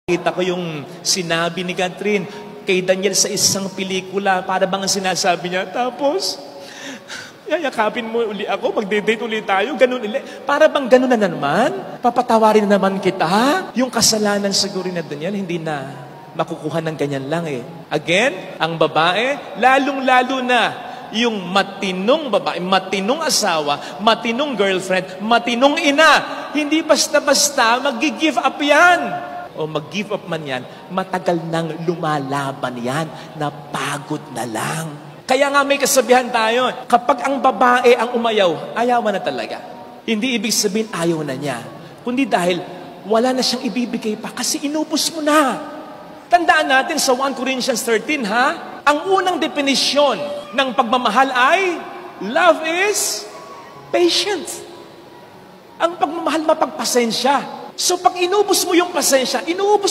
Kita ko yung sinabi ni Catherine kay Daniel sa isang pelikula, para bang sinasabi niya, tapos, yayakapin mo uli ako, magde-date ulit tayo, ganun ulit. Para bang ganun na naman? Papatawarin na naman kita? Yung kasalanan siguro na Daniel, hindi na makukuha ng ganyan lang eh. Again, ang babae, lalong-lalo na yung matinong babae, matinong asawa, matinong girlfriend, matinong ina, hindi basta-basta mag-give up yan. O mag-give up man yan, matagal nang lumalaban yan, napagod na lang. Kaya nga may kasabihan tayo, kapag ang babae ang umayaw, ayawan na talaga. Hindi ibig sabihin ayaw na niya, kundi dahil wala na siyang ibibigay pa kasi inubos mo na. Tandaan natin sa 1 Corinthians 13, ha? Ang unang definisyon ng pagmamahal ay, love is patience. Ang pagmamahal mapagpasensya. So pag inubos mo yung pasensya, inubos